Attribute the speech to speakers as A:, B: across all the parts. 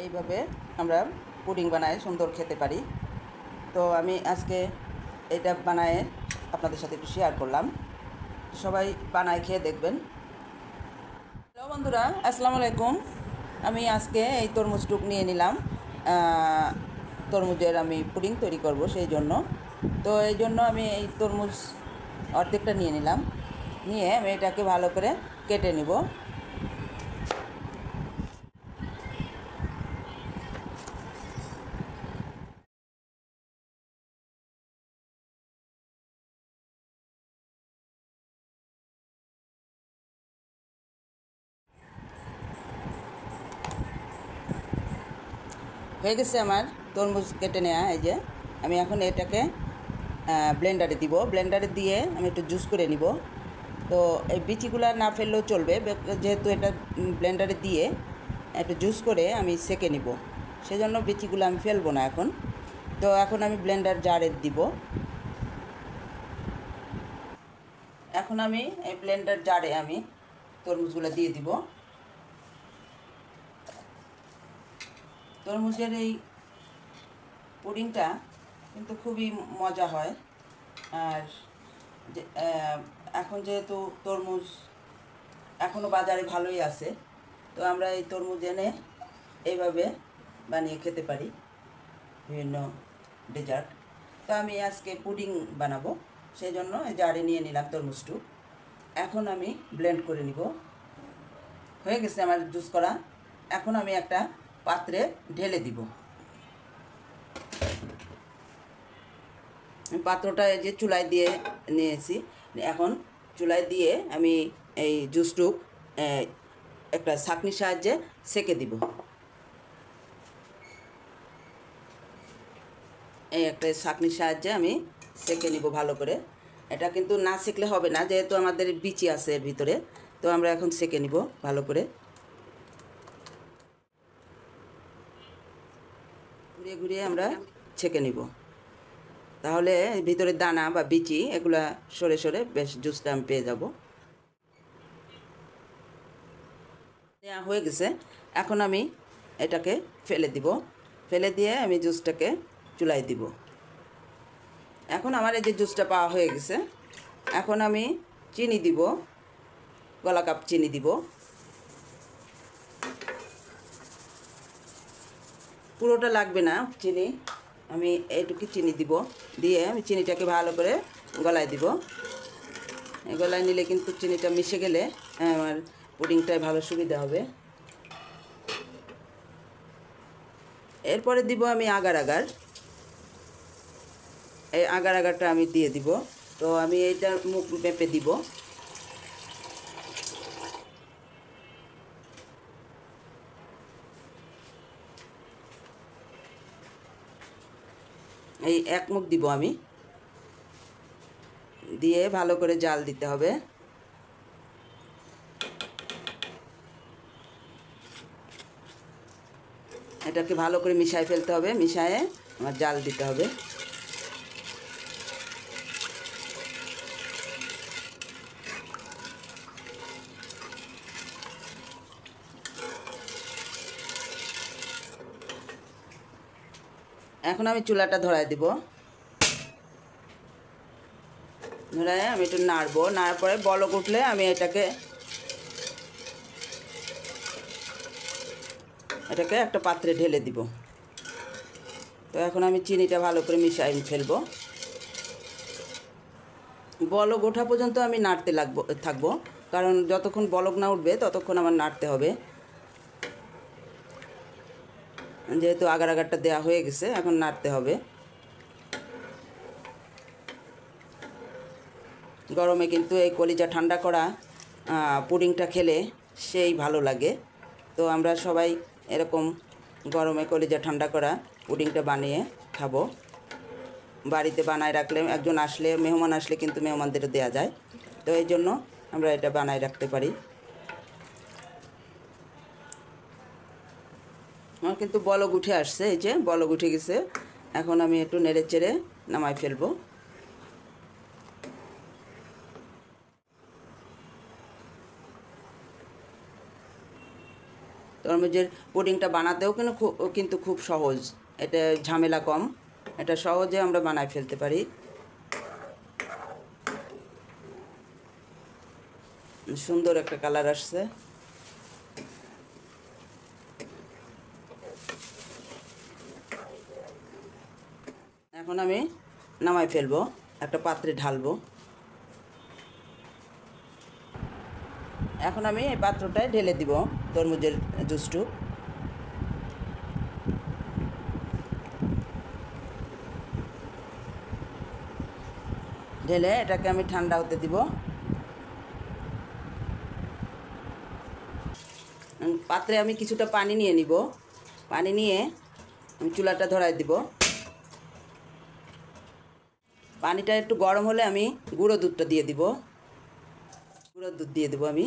A: এইভাবে আমরা পুডিং বানায় সুন্দর খেতে পারি। তো আমি আজকে এটা বানায় আপনাদের সাথে একটু শেয়ার করলাম। সবাই বানায় খেয়ে দেখবেন। হ্যালো বন্ধুরা, আসসালামু আলাইকুম। আমি আজকে এই তরমুজটুক নিয়ে নিলাম। তরমুজের আমি পুডিং তৈরি করব, সেই জন্য এই জন্য আমি এই তরমুজ অর্ধেকটা নিয়ে নিলাম। নিয়ে আমি এটাকে ভালো করে কেটে নিব। হয়ে গেছে আমার তরমুজ কেটে নেওয়া। এই যে আমি এখন এটাকে ব্লেন্ডারে দিব। ব্লেন্ডারে দিয়ে আমি একটু জুস করে নিব। তো এই বিচিগুলো না ফেললেও চলবে, যেহেতু এটা ব্লেন্ডারে দিয়ে একটু জুস করে আমি সেকে নিব, সেজন্য বিচিগুলো আমি ফেলবো না এখন। তো এখন আমি ব্লেন্ডার জারে দিব। এখন আমি এই ব্লেন্ডার জারে আমি তরমুজগুলো দিয়ে দিব। তরমুজের এই পুডিংটা কিন্তু খুবই মজা হয়। আর এখন যেহেতু তরমুজ এখনও বাজারে ভালোই আছে, তো আমরা এই তরমুজ এনে এইভাবে বানিয়ে খেতে পারি বিভিন্ন ডেজার্ট। তো আমি আজকে পুডিং বানাবো, সেই জন্য জারে নিয়ে নিলাম তরমুজটু। এখন আমি ব্লেন্ড করে নিব। হয়ে গেছে আমার জুস করা। এখন আমি একটা পাত্রে ঢেলে দিব। পাত্রটা এই যে চুলায় দিয়ে নিয়েছি। এখন চুলায় দিয়ে আমি এই জুসটুক একটা ছাঁকনির সাহায্যে সেকে দিব। এই একটা ছাঁকনির সাহায্যে আমি সেকে নিব ভালো করে। এটা কিন্তু না সেকলে হবে না, যেহেতু আমাদের বিচি আছে এর ভিতরে। তো আমরা এখন সেকে নিব ভালো করে। ঘুরিয়ে ঘুরিয়ে আমরা ছেঁকে নিব, তাহলে ভিতরে দানা বা বিচি এগুলা সরে সরে বেশ জুসটা আমি পেয়ে যাব। হয়ে গেছে। এখন আমি এটাকে ফেলে দিব। ফেলে দিয়ে আমি জুসটাকে চুলায় দিব। এখন আমার এই যে জুসটা পাওয়া হয়ে গেছে। এখন আমি চিনি দিব, গলা কাপ চিনি দিব। পুরোটা লাগবে না চিনি, আমি এইটুকু চিনি দিব। দিয়ে আমি চিনিটাকে ভালো করে গলায় দিব। গলায় নিলে কিন্তু চিনিটা মিশে গেলে আমার পুডিংটায় ভালো সুবিধা হবে। এরপরে দিব আমি আগার আগার। এই আগার আগারটা আমি দিয়ে দিব। তো আমি এইটা মুখ মেপে দিব। এই এক মুখ দিব আমি। দিয়ে ভালো করে জাল দিতে হবে। এটাকে ভালো করে মিশাই ফেলতে হবে। মিশায়ে আমার জাল দিতে হবে। এখন আমি চুলাটা ধরাই দিব। ধরায় আমি একটু নাড়বো। নাড়ার পরে বলক উঠলে আমি এটাকে একটা পাত্রে ঢেলে দিব। তো এখন আমি চিনিটা ভালো করে মিশাই ফেলবো। বলক ওঠা পর্যন্ত আমি নাড়তে থাকবো, কারণ যতক্ষণ বলক না উঠবে ততক্ষণ আমার নাড়তে হবে। যেহেতু আগার আগারটা দেওয়া হয়ে গেছে, এখন নাড়তে হবে। গরমে কিন্তু এই কলিজা ঠান্ডা করা পুডিংটা খেলে সেই ভালো লাগে। তো আমরা সবাই এরকম গরমে কলিজা ঠান্ডা করা পুডিংটা বানিয়ে খাবো। বাড়িতে বানায় রাখলে একজন আসলে, মেহমান আসলে কিন্তু মেহমানদের দেওয়া যায়। তো এই জন্য আমরা এটা বানায় রাখতে পারি। আমার কিন্তু বলক উঠে আসছে। এই যে বলক উঠে গেছে। এখন আমি একটু নেড়ে চেড়ে নামাই ফেলবো। তো তরমুজের পুডিংটা বানাতেও কিন্তু খুব সহজ, এটা ঝামেলা কম, এটা সহজে আমরা বানায় ফেলতে পারি। সুন্দর একটা কালার আসছে। এখন আমি নামাই ফেলবো, একটা পাত্রে ঢালবো। এখন আমি এই পাত্রটায় ঢেলে দিব তরমুজের জুসটু। ঢেলে এটাকে আমি ঠান্ডা হতে দিব। পাত্রে আমি কিছুটা পানি নিয়ে নিব। পানি নিয়ে আমি চুলাটা ধরাই দিব। পানিটা একটু গরম হলে আমি গুঁড়ো দুধটা দিয়ে দিব। গুঁড়ো দুধ দিয়ে দেবো আমি।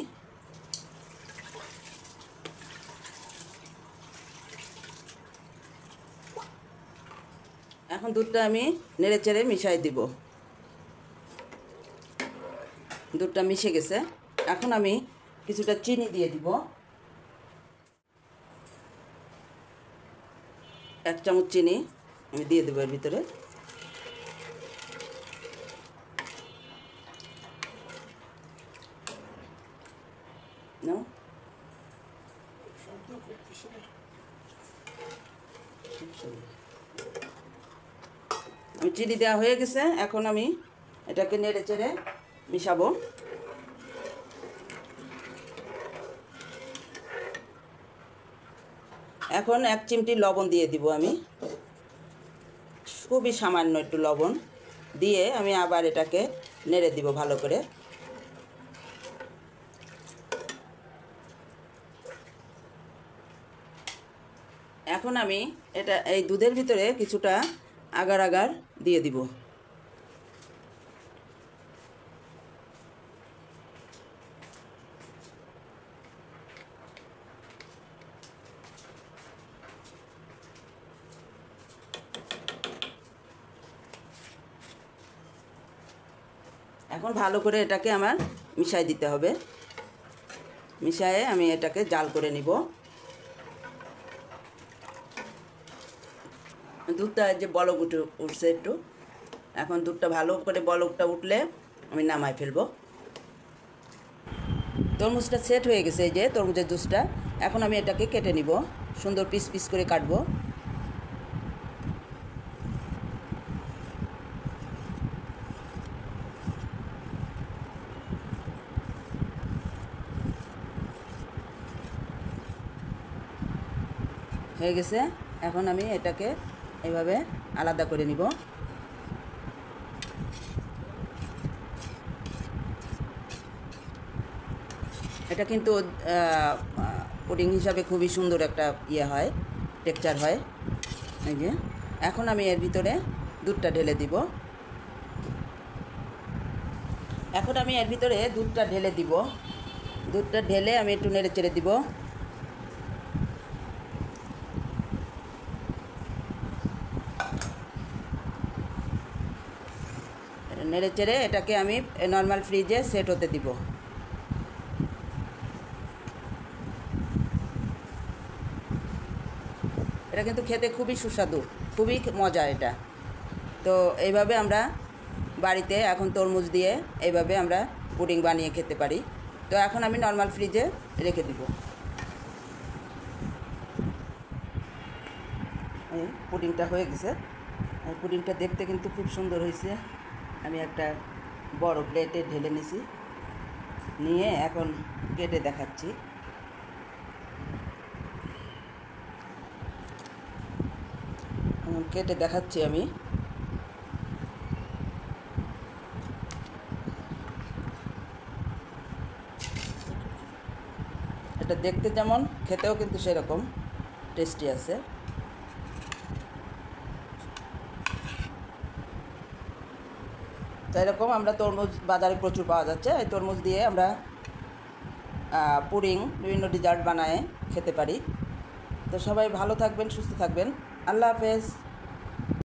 A: এখন দুধটা আমি নেড়ে চেড়ে মিশাই দিব। দুধটা মিশে গেছে। এখন আমি কিছুটা চিনি দিয়ে দিব। 1 চামচ চিনি আমি দিয়ে দেবো এর ভিতরে। নাও, আমি চিনি দেওয়া হয়ে গেছে। এখন আমি এটাকে নেড়ে চেড়ে মিশাবো। এখন 1 চিমটি লবণ দিয়ে দিব আমি, খুবই সামান্য একটু লবণ দিয়ে আমি আবার এটাকে নেড়ে দিব ভালো করে। এখন আমি এই দুধের ভিতরে কিছুটা আগার আগার দিয়ে দিব। এখন ভালো করে এটাকে আমার মিশাই দিতে হবে। মিশায়ে আমি এটাকে জাল করে নিব। দুধটা যে বলক উঠছে একটু, এখন দুধটা ভালো করে বলকটা উঠলে আমি নামাই ফেলবো। তরমুজটা সেট হয়ে গেছে, এই যে তরমুজের জুসটা। এখন আমি এটাকে কেটে নিব, সুন্দর পিস পিস করে কাটবো। হয়ে গেছে। এখন আমি এটাকে এভাবে আলাদা করে নিব। এটা কিন্তু পুডিং হিসাবে খুবই সুন্দর একটা হয়, টেক্সচার হয়। এই যে এখন আমি এর ভিতরে দুধটা ঢেলে দিব। দুধটা ঢেলে আমি একটু নেড়ে চেড়ে দিব। নেড়ে চেড়ে এটাকে আমি নর্মাল ফ্রিজে সেট হতে দিব। এটা কিন্তু খেতে খুবই সুস্বাদু, খুবই মজা এটা। তো এইভাবে আমরা বাড়িতে এখন তরমুজ দিয়ে এইভাবে আমরা পুডিং বানিয়ে খেতে পারি। তো এখন আমি নর্মাল ফ্রিজে রেখে দিব। এই পুডিংটা হয়ে গেছে। এই পুডিংটা দেখতে কিন্তু খুব সুন্দর হয়েছে। আমি একটা বড় প্লেটে ঢেলে নিয়েছি, নিয়ে এখন কেটে দেখাচ্ছি। আমি এটা দেখতে যেমন, খেতেও কিন্তু সেরকম টেস্টি আছে। তো এরকম আমরা তরমুজ বাজারে প্রচুর পাওয়া যাচ্ছে। এই তরমুজ দিয়ে আমরা পুডিং, বিভিন্ন ডেজার্ট বানায় খেতে পারি। তো সবাই ভালো থাকবেন, সুস্থ থাকবেন। আল্লাহ হাফেজ।